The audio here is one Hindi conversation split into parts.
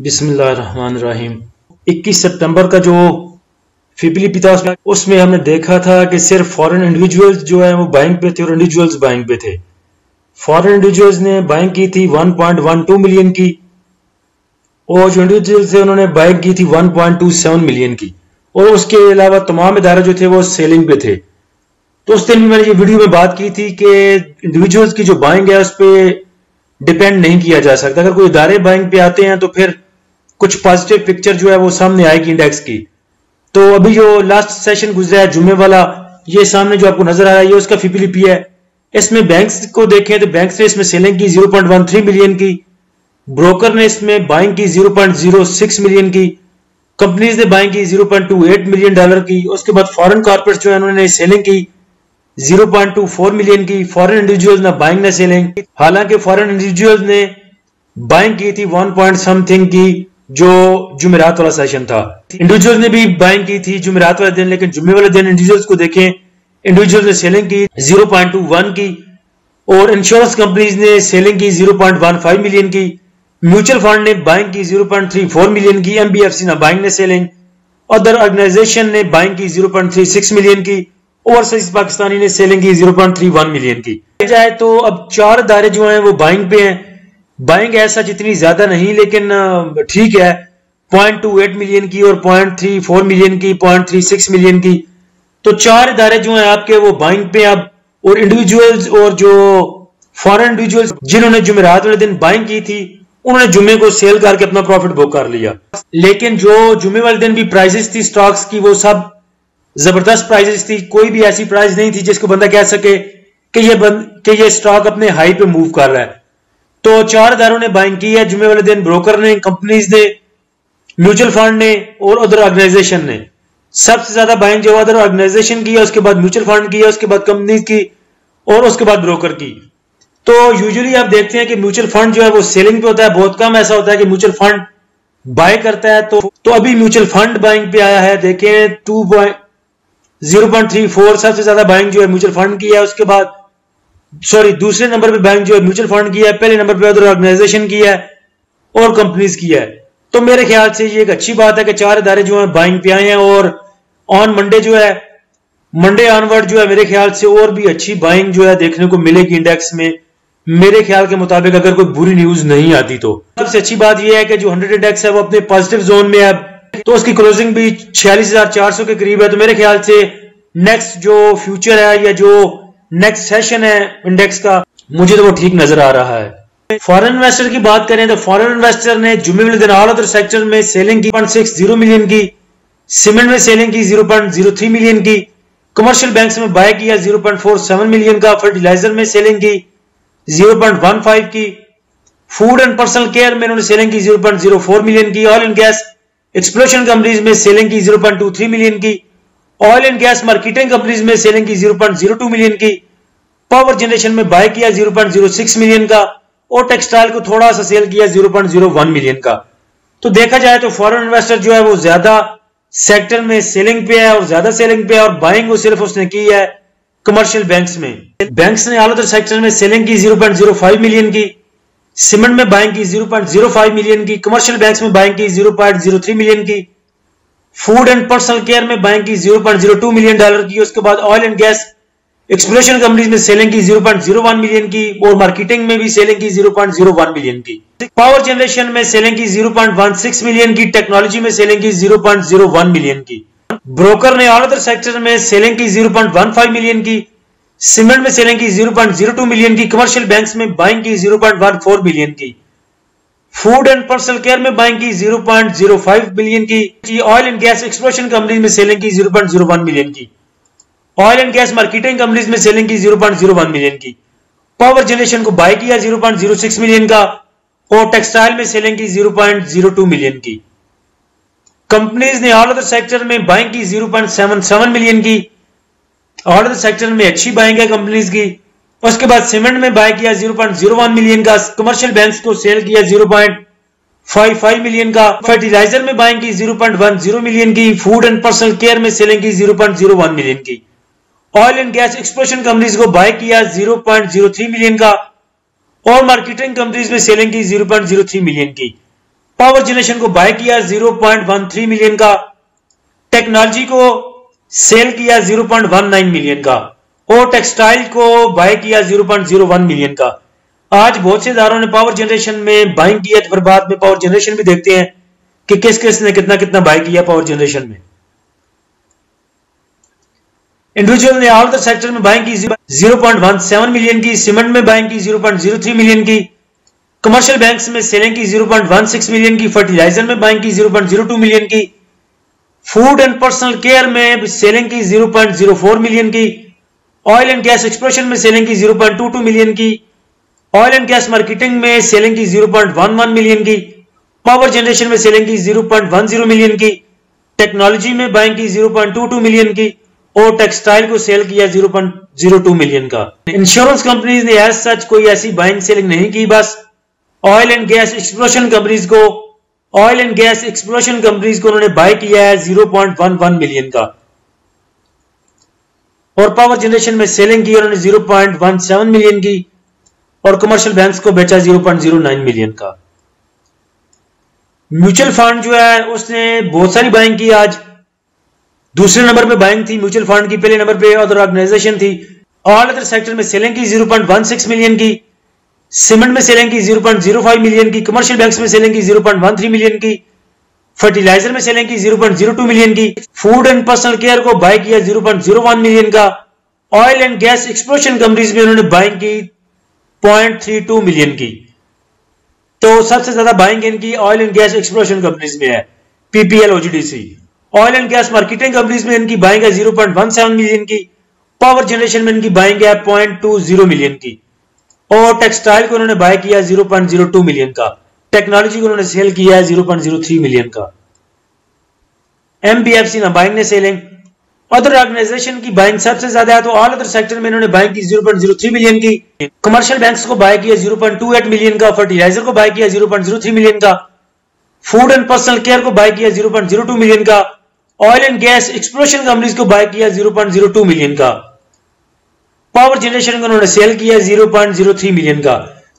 बिस्मिल्लाहिर्रहमानिर्रहीम। 21 सितंबर का जो फिपलीपी था उसमें हमने देखा था कि सिर्फ फॉरेन इंडिविजुअल्स जो है वो बाइंग पे थे और इंडिविजुअल्स बाइंग पे थे। फॉरेन इंडिविजुअल्स ने बाइंग की थी 1.12 मिलियन की और जो इंडिविजुअल्स थे उन्होंने बाइंग की थी 1.27 मिलियन की, और उसके अलावा तमाम इदारे जो थे वो सेलिंग पे थे। तो उस दिन भी मैंने ये वीडियो में बात की थी कि इंडिविजुअल्स की जो बाइंग है उस पर डिपेंड नहीं किया जा सकता। अगर कोई इदारे बाइंग पे आते हैं तो फिर कुछ पॉजिटिव पिक्चर जो है वो सामने आएगी इंडेक्स की। तो अभी जो लास्ट सेशन गुजरा है जुम्मे वाला, ये सामने जो आपको नजर आ रहा है ये उसका फिपलीपी है। इसमें बैंक्स को देखें तो बैंक्स ने इसमें सेलिंग की 0.13 मिलियन की, ब्रोकर ने इसमें बाइंग की 0.06 मिलियन की, कंपनीज ने बाइंग की 0.28 मिलियन डॉलर की। उसके बाद फॉरेन कॉर्पोरेट जो है उन्होंने सेलिंग की 0.24 मिलियन की। फॉरेन इंडिविजुअल्स ने बाइंग ने सेलिंग, हालांकि फॉरेन इंडिविजुअल्स ने बाइंग की थी 1 पॉइंट समथिंग की जो जुमेरात वाला सेशन था। इंडिविजुअल्स ने भी बाइंग की थी जुमेरात वाले दिन, लेकिन जुम्मे वाले दिन इंडिविजुअल्स को देखें, इंडिविजुअल्स ने सेलिंग की 0.21 की और इंश्योरेंस कंपनीज ने सेलिंग की 0.15 मिलियन की। म्यूचुअल फंड ने बाइंग की 0.34 मिलियन की। एमबीएफसी ने बाइंग ने सेलिंग, अदर ऑर्गेनाइजेशन ने बाइंग की 0.36 मिलियन की। ओवरसीज पाकिस्तानी ने सेलिंग की 0.31 मिलियन की। जाए तो अब चार इदारे जो हैं वो बाइंग पे हैं। बाइंग ऐसा जितनी ज्यादा नहीं लेकिन ठीक है, 0.28 मिलियन की और 0.34 मिलियन की, 0.36 मिलियन की। तो चार इदारे जो हैं आपके वो बाइंग पे अब, और इंडिविजुअल्स और जो फॉरेन इंडिविजुअल्स जिन्होंने जुमेरात वाले दिन बाइंग की थी उन्होंने जुम्मे को सेल करके अपना प्रॉफिट बुक कर लिया। लेकिन जो जुम्मे वाले दिन भी प्राइसेस थी स्टॉक्स की वो सब जबरदस्त प्राइसेस थी। कोई भी ऐसी प्राइस नहीं थी जिसको बंदा कह सके कि ये स्टॉक अपने हाई पे मूव कर रहा है। तो चार इदारों ने बाइंग की है जुम्मे वाले दिन, ब्रोकर ने, कंपनीज ने, म्यूचुअल फंड ने और अदर ऑर्गेनाइजेशन ने। सबसे ज्यादा बाइंग जो अदर ऑर्गेनाइजेशन की है, उसके बाद म्यूचुअल फंड की है, उसके बाद कंपनीज की और उसके बाद ब्रोकर की। तो यूजुअली आप देखते हैं कि म्यूचुअल फंड जो है वो सेलिंग पे होता है, बहुत कम ऐसा होता है कि म्यूचुअल फंड बाय करता है। तो अभी म्यूचुअल फंड बाइंग पे आया है। देखें 0.34 सबसे ज्यादा बाइंग जो है म्यूचुअल फंड की है। उसके बाद दूसरे नंबर पे बाइंग जो है म्यूचुअल फंड की है, पहले नंबर पे अदर ऑर्गेनाइजेशन की है और कंपनीज की है। तो मेरे ख्याल से ये एक अच्छी बात है कि चार इदारे जो है बाइंग पे आए हैं, और ऑन मंडे जो है, मंडे ऑनवर्ड जो है मेरे ख्याल से और भी अच्छी बाइंग जो है देखने को मिलेगी इंडेक्स में, मेरे ख्याल के मुताबिक, अगर कोई बुरी न्यूज नहीं आती तो। सबसे अच्छी बात यह है कि जो 100 इंडेक्स है वो अपने पॉजिटिव जोन में है, तो उसकी क्लोजिंग भी 46,400 के करीब है। तो मेरे ख्याल से नेक्स्ट जो फ्यूचर है या जो नेक्स्ट सेशन है इंडेक्स का, मुझे तो वो ठीक नजर आ रहा है। फॉरेन इन्वेस्टर की बात करें तो फॉरेन इन्वेस्टर ने जुम्मे वाले दिन ऑल अदर सेक्टर में सेलिंग की 0.60 मिलियन की, सीमेंट में सेलिंग की 0.03 मिलियन की, कमर्शियल बैंक्स में बाय किया 0.47 मिलियन का, फर्टिलाइजर में सेलिंग की 0.15 की, फूड एंड पर्सनल केयर में उन्होंने सेलिंग की 0.04 मिलियन की, oil and gas exploration companies में सेलिंग की 0.23 मिलियन की, oil and gas marketing companies में सेलिंग की 0.02 मिलियन की, पावर जनरेशन में बाय किया 0.06 मिलियन का, और टेक्सटाइल को थोड़ा सा सेल किया 0.01 मिलियन का। तो देखा जाए तो फॉरेन इन्वेस्टर जो है वो ज्यादा सेक्टर में सेलिंग पे है और ज्यादा सेलिंग पे है, और बाइंग वो सिर्फ उसने की है कमर्शियल बैंक्स में। बैंक्स ने ऑल अदर सेक्टर में सेलिंग की 0.05 मिलियन की, सीमेंट में बाइंग की 0.05 मिलियन की, कमर्शियल बैंक्स में बाइंग की 0.03 मिलियन की, फूड एंड पर्सनल केयर में बाइंग की 0.02 मिलियन डॉलर की। उसके बाद oil and gas exploration companies में सेलिंग की 0.01 मिलियन की, और मार्केटिंग में भी सेलिंग की 0.01 मिलियन की। पावर जनरेशन में सेलिंग की 0.16 मिलियन की, टेक्नोलॉजी में सेलिंग की 0.01 मिलियन की। ब्रोकर ने ऑल अदर सेक्टर में सेलिंग की 0.15 मिलियन की, सीमेंट में सेलिंग की 0.02 मिलियन की, कमर्शियल बैंक्स में बाइंग की 0.14 मिलियन की, फूड एंड पर्सनल केयर में बाइंग की 0.05 मिलियन की, oil and gas exploration companies में सेलिंग की 0.01 मिलियन की, oil and gas marketing companies में सेलिंग की 0.01 मिलियन की, पावर जनरेशन को बाय किया 0.06 मिलियन का, और टेक्सटाइल में सेलिंग की 0.02 मिलियन की। कंपनीज ने ऑल अदर सेक्टर में बाइंग की 0.77 मिलियन की, ऑल अदर सेक्टर में अच्छी बाइंग है कंपनीज की। उसके बाद सीमेंट में बाय किया 0.01 मिलियन का, कमर्शियल बैंक्स को सेल किया 0.55 मिलियन का, फर्टिलाइजर में बाइंग की 0.10 मिलियन की, फूड एंड पर्सनल केयर में सेलिंग की 0.01 मिलियन की, oil and gas exploration companies को बाय किया 0.03 मिलियन का, और मार्केटिंग कंपनीज में सेलिंग की 0.03 मिलियन की। पावर जनरेशन को बाय किया 0.13 मिलियन का, टेक्नोलॉजी को सेल किया 0.19 मिलियन का, और टेक्सटाइल को बाय किया 0.01 मिलियन का। आज बहुत से इदारों ने पावर जनरेशन में बाइंग किया, तो फिर बाद में पावर जनरेशन भी देखते हैं कि किस किस ने कितना कितना बाय किया पावर जनरेशन में। इंडिविजुअल ने ऑल अदर सेक्टर में बाइंग की 0.17 मिलियन की, सीमेंट में बाइंग की 0.03 मिलियन की, कमर्शियल बैंक्स में सेलिंग की 0.16 मिलियन की, फर्टिलाइजर में बाइंग की 0.02 मिलियन की, फूड एंड पर्सनल केयर में सेलिंग की 0.04 मिलियन की, ऑयल एंड गैस एक्सप्लोरेशन में सेलिंग की 0.22 मिलियन की, ऑयल एंड गैस मार्केटिंग में सेलिंग की 0.11 मिलियन की, पावर जनरेशन में सेलिंग की 0.10 मिलियन की, टेक्नोलॉजी में बाइंग की 0.22 मिलियन की, और टेक्सटाइल को सेल किया 0.02 मिलियन का। इंश्योरेंस कंपनीज ने एज सच कोई ऐसी बाइंग सेलिंग नहीं की, बस oil and gas exploration companies को उन्होंने बाय किया है 0.11 मिलियन का, और पावर जनरेशन में सेलिंग की उन्होंने 0.17 मिलियन की, और कमर्शियल बैंक्स को बेचा 0.09 मिलियन का। म्यूचुअल फंड जो है उसने बहुत सारी बाइंग की। आज दूसरे नंबर पे बाइंग थी म्यूचुअल फंड की, पहले नंबर पे अदर ऑर्गेनाइजेशन थी। ऑल अदर सेक्टर में सेलिंग की 0.16 मिलियन की, सीमेंट में सेलिंग की 0.05 मिलियन की, कमर्शियल बैंक्स में सेलिंग की 0.13 मिलियन की, फर्टिलाइजर में सेलिंग की 0.02 मिलियन की, फूड एंड पर्सनल केयर को बाय किया 0.01 मिलियन का, oil and gas exploration companies में उन्होंने बाइंग की 0.32 मिलियन की। तो सबसे ज्यादा बाइंग इनकी oil and gas exploration companies में है, PPL, OGDC. Oil and gas marketing companies में इनकी बाइंग है 0.17 मिलियन की, पावर जनरेशन में इनकी बाइंग है 0.20 मिलियन की, और टेक्सटाइल को उन्होंने बाय किया 0.02 मिलियन का, टेक्नोलॉजी को उन्होंने सेल किया है 0.03 मिलियन का। एमबीएफसी ना बाइंग ने सेलिंग। अदर ऑर्गेनाइजेशन की बाइंग सबसे ज्यादा है, तो ऑल अदर सेक्टर में इन्होंने बाइंग की 0.03 मिलियन की, कमर्शियल बैंक्स को बाय किया 0.28 मिलियन का, फर्टिलाइजर को बाय किया 0.03 मिलियन का, फूड एंड पर्सनल केयर को बाय किया 0.02 मिलियन का, oil and gas exploration companies को बाय किया 0.02 मिलियन का, पावर जनरेशन को उन्होंने सेल किया 0.03 मिलियन का।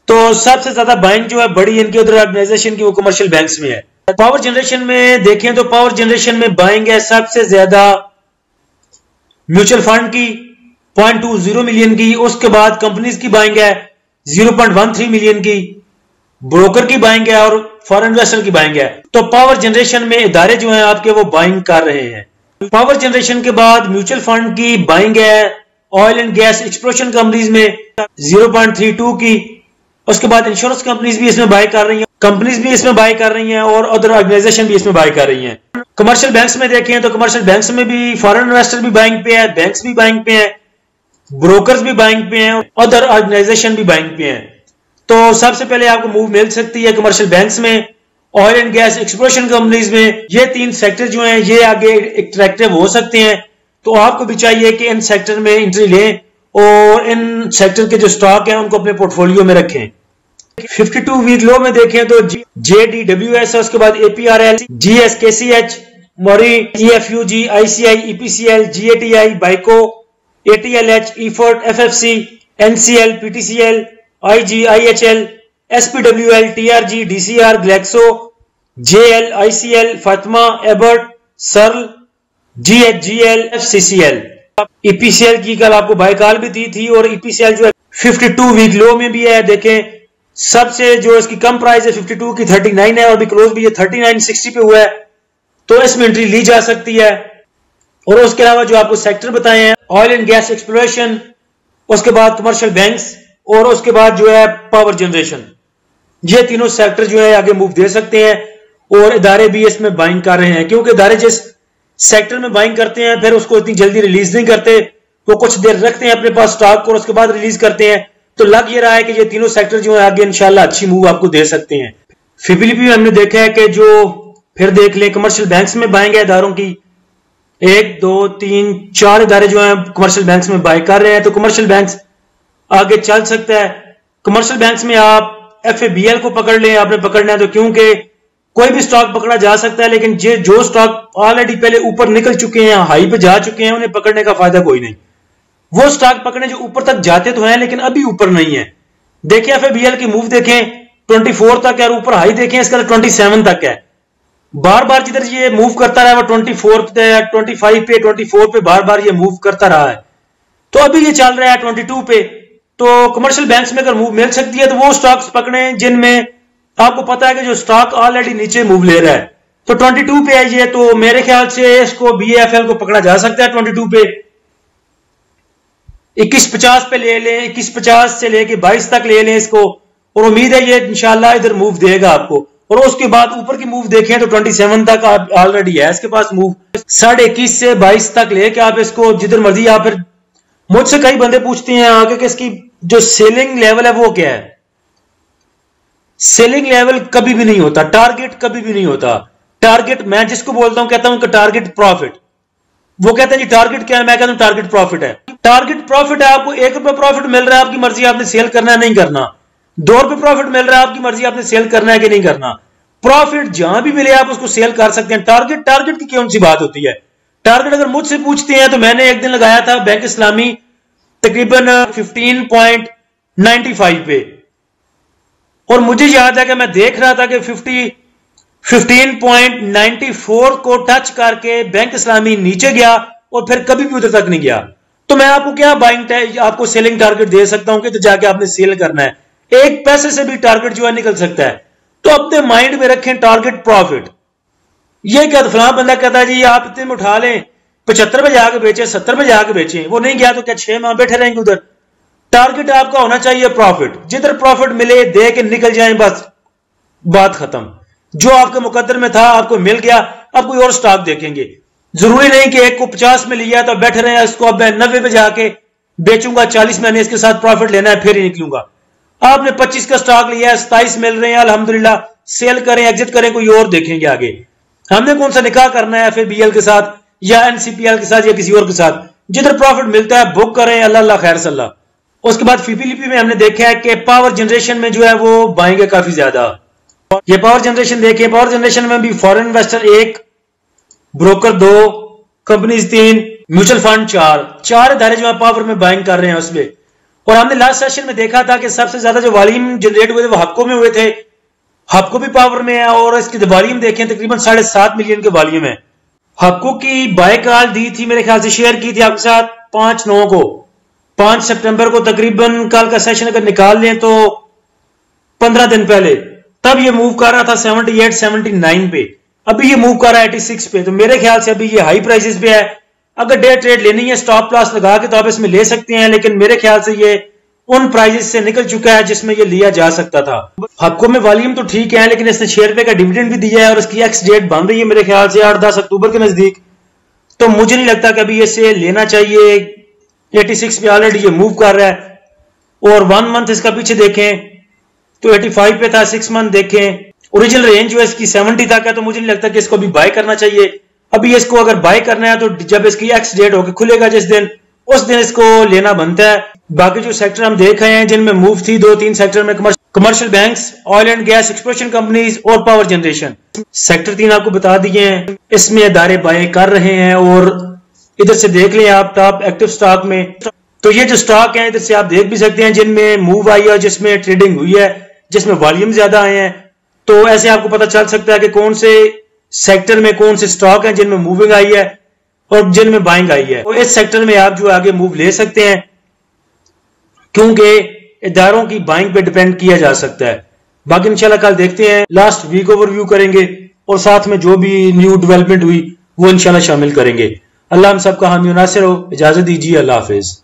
तो सबसे ज्यादा बाइंग जो है बड़ी इनकी उधर ऑर्गेनाइजेशन की वो कमर्शियल बैंक्स में है। पावर जनरेशन में देखें तो पावर जनरेशन में बाइंग है सबसे ज्यादा म्यूचुअल फंड की 0.20 मिलियन की, उसके बाद कंपनीज की बाइंग है 0.13 मिलियन की, ब्रोकर की बाइंग है और फॉरेन इन्वेस्टर की बाइंग है। तो पावर जनरेशन में इदारे जो हैं आपके वो बाइंग कर रहे हैं। पावर जनरेशन के बाद म्यूचुअल फंड की बाइंग है oil and gas exploration companies में 0.32 की, उसके बाद इंश्योरेंस कंपनीज भी इसमें बाय कर रही हैं, कंपनीज भी इसमें बाय कर रही हैं, और अदर ऑर्गेनाइजेशन भी इसमें बाय कर रही हैं। कमर्शियल बैंक्स में देखें तो कमर्शियल बैंक्स में भी फॉरेन इन्वेस्टर भी बाइंग पे है, बैंक्स भी बाइंग पे हैं, ब्रोकर्स भी बाइंग पे हैं, अदर ऑर्गेनाइजेशन भी बाइंग पे हैं। तो सबसे पहले आपको मूव मिल सकती है कमर्शियल बैंक्स में, oil and gas exploration companies में। ये तीन सेक्टर जो हैं ये आगे अट्रैक्टिव हो सकते हैं, तो आपको भी चाहिए कि इन सेक्टर में एंट्री लें और इन सेक्टर के जो स्टॉक हैं उनको अपने पोर्टफोलियो में रखें। 52 वीक लो में देखें तो JDWS है, उसके बाद APRL, GSKCH, मोरी, EFUG, ICI, EPCL, GATI, बाइको, ATLH, EFORT, FFC, NCL, PTCL, IG, IHL, SPWL, TRG, DCR, Glaxo, JL, ICL, Fatima, Abbott, Searle, GHGL, FCCL। EPCL की कल आपको बाय कॉल भी दी थी, और EPCL जो है 52 वीक लो में भी है। देखें सबसे जो इसकी कम प्राइस है 52 की 39 है, और भी क्लोज भी है 39.60 पे हुआ है, तो इसमें एंट्री ली जा सकती है। और उसके अलावा जो आपको सेक्टर बताए हैं ऑयल एंड गैस एक्सप्लोरेशन, उसके बाद कमर्शियल बैंक्स, और उसके बाद जो है पावर जनरेशन, ये तीनों सेक्टर जो है आगे मूव दे सकते हैं, और इदारे भी इसमें बाइंग कर रहे हैं। क्योंकि इदारे जिस सेक्टर में बाइंग करते हैं फिर उसको इतनी जल्दी रिलीज नहीं करते, वो कुछ देर रखते हैं अपने पास स्टॉक को और उसके बाद रिलीज करते हैं। तो लग ये रहा है कि ये तीनों सेक्टर जो है आगे इंशाल्लाह अच्छी मूव आपको दे सकते हैं। फिलिपीन में हमने देखा है कि जो फिर देख लें कमर्शियल बैंक्स में बाइंग है इदारों की, 1 2 3 4 इदारे जो हैं कमर्शियल बैंक्स में बाय कर रहे हैं, तो कमर्शियल बैंक्स आगे चल सकता है। कमर्शियल बैंक्स में आप FABL को पकड़ लें, आपने पकड़ना है तो, क्योंकि कोई भी स्टॉक पकड़ा जा सकता है, लेकिन जो स्टॉक ऑलरेडी पहले ऊपर निकल चुके हैं, हाई पे जा चुके हैं, उन्हें पकड़ने का फायदा कोई नहीं। वो स्टॉक पकड़ने जो ऊपर तक जाते तो हैं लेकिन अभी ऊपर नहीं है। देखिए FABL की मूव देखें, 24 तक है और ऊपर हाई देखें इसका 27 तक है। बार बार जिधर ये मूव करता रहा है वो 24 पे, 25 पे, 24 पे बार बार ये मूव करता रहा है। तो अभी ये चल रहा है 22 पे। तो कमर्शियल बैंक्स में अगर मूव मिल सकती है तो वो स्टॉक्स पकड़ें जिनमें आपको पता है कि जो स्टॉक ऑलरेडी नीचे मूव ले रहा है। तो 22 पे है ये, तो मेरे ख्याल से इसको BAFL को पकड़ा जा सकता है 22 पे। 2150 पे ले लें, 2150 से लेके 22 तक ले लें इसको, और उम्मीद है ये इंशाल्लाह इधर मूव देगा आपको। और उसके बाद ऊपर की मूव देखें तो 27 तक आप ऑलरेडी है इसके पास मूव। 21.5 से 22 तक लेके आप इसको जिधर मर्जी आप। फिर मुझसे कई बंदे पूछते हैं आगे कि इसकी जो सेलिंग लेवल है वो क्या है। सेलिंग लेवल कभी भी नहीं होता, टारगेट कभी भी नहीं होता। टारगेट मैं जिसको बोलता हूं कहता हूं कि टारगेट प्रॉफिट। वो कहते हैं जी टारगेट क्या है, मैं कहता हूं टारगेट प्रॉफिट है। टारगेट प्रॉफिट है, आपको ₹1 प्रॉफिट मिल रहा है, आपकी मर्जी आपने सेल करना है नहीं करना। ₹2 प्रॉफिट मिल रहा है, आपकी मर्जी आपने सेल करना है कि नहीं करना। प्रॉफिट जहां भी मिले आप उसको सेल कर सकते हैं। टारगेट की कौन सी बात होती है। टारगेट अगर मुझसे पूछते हैं तो मैंने एक दिन लगाया था बैंक इस्लामी तकरीबन 15.95 पे, और मुझे याद है कि मैं देख रहा था कि 15.94 को टच करके बैंक इस्लामी नीचे गया और फिर कभी भी उधर तक नहीं गया। तो मैं आपको क्या बाइंग आपको सेलिंग टारगेट दे सकता हूं कि तो जाके आपने सेल करना है। 1 पैसे से भी टारगेट जो है निकल सकता है। तो अपने माइंड में रखें टारगेट प्रॉफिट। ये क्या, तो फलां बंदा कहता है जी आप इतने में उठा लें, 75 में जाके बेचे, 70 में जाके बेचे, वो नहीं गया तो क्या 6 माह बैठे रहेंगे उधर। टारगेट आपका होना चाहिए प्रॉफिट। जिधर प्रॉफिट मिले दे के निकल जाए, बस बात खत्म। जो आपके मुकद्दर में था आपको मिल गया, अब कोई और स्टॉक देखेंगे। जरूरी नहीं कि एक को 50 में लिया तो बैठे रहे, इसको अब मैं 90 में जाके बेचूंगा, 40 मैंने इसके साथ प्रॉफिट लेना है फिर ही निकलूंगा। आपने 25 का स्टॉक लिया है, 27 मिल रहे हैं, अल्हम्दुलिल्लाह सेल करें, एग्जिट करें, कोई और देखेंगे आगे। हमने कौन सा निकाह करना है FABL के साथ या NCPL के साथ या किसी और के साथ। जिधर प्रॉफिट मिलता है बुक करें, अल्लाह खैर सल्ला। उसके बाद FIPLIP में हमने देखा है कि पावर जनरेशन में जो है वो बाइंग है काफी ज्यादा। ये पावर जनरेशन देखें, पावर जनरेशन में भी foreign investor 1, broker 2, companies 3, mutual fund 4 इदारे जो है पावर में बाइंग कर रहे हैं उसमें। और हमने लास्ट सेशन में देखा था कि सबसे ज्यादा जो वॉल्यूम जनरेट हुए थे वो हपको में हुए थे। हपको भी पावर में है और इसकी वॉल्यूम देखें तकरीबन 7.5 मिलियन के वॉल्यूम है। हपको की बाय कॉल दी थी मेरे ख्याल से, शेयर की थी आपके साथ 5/9 को, 5 सितंबर को, तकरीबन कल का सेशन अगर निकाल लें तो 15 दिन पहले, तब ये मूव कर रहा था 78-79 पे। अभी ये मूव कर रहा है 86 पे। तो मेरे ख्याल से अभी ये हाई प्राइसेस पे है। अगर डे ट्रेड लेनी है स्टॉप लॉस लगा के तो आप इसमें ले सकते हैं, लेकिन मेरे ख्याल से ये उन प्राइसेस से निकल चुका है जिसमें ये लिया जा सकता था। हपको में वॉल्यूम तो ठीक है, लेकिन इसने ₹6 का डिविडेंड भी दिया है और इसकी एक्स डेट बन रही है मेरे ख्याल से 8-10 अक्टूबर के नजदीक। तो मुझे नहीं लगता कि अभी इसे लेना चाहिए। 86 पे ऑलरेडी ये मूव कर रहा है, और 1 मंथ इसका पीछे देखें तो 85 पे था, 6 मंथ देखें, ओरिजिनल रेंज जो है इसकी 70 तक है। तो मुझे नहीं लगता कि इसको अभी बाय करना चाहिए। अभी इसको अगर बाय करना है तो जब इसकी एक्स डेट होकर खुलेगा जिस दिन, उस दिन इसको लेना बनता है। बाकी जो सेक्टर हम देख रहे हैं जिनमें मूव थी 2-3 सेक्टर में, commercial banks, oil and gas exploration companies और पावर जनरेशन। सेक्टर 3 आपको बता दिए हैं, इसमें इदारे बाय कर रहे हैं। और इधर से देख लें आप टॉप एक्टिव स्टॉक में, तो ये जो स्टॉक है इधर से आप देख भी सकते हैं जिनमें मूव आई है, जिसमें ट्रेडिंग हुई है, जिसमें वॉल्यूम ज्यादा आए हैं। तो ऐसे आपको पता चल सकता है कि कौन से सेक्टर में कौन से स्टॉक हैं जिनमें मूविंग आई है और जिनमें बाइंग आई है। तो इस सेक्टर में आप जो आगे मूव ले सकते हैं, क्योंकि इदारों की बाइंग पे डिपेंड किया जा सकता है। बाकी इंशाल्लाह कल देखते हैं, लास्ट वीक ओवरव्यू करेंगे और साथ में जो भी न्यू डेवलपमेंट हुई वो इंशाल्लाह शामिल करेंगे। अल्लाह हम सबका हामी नासिर हो। इजाजत दीजिए, अल्लाह हाफिज।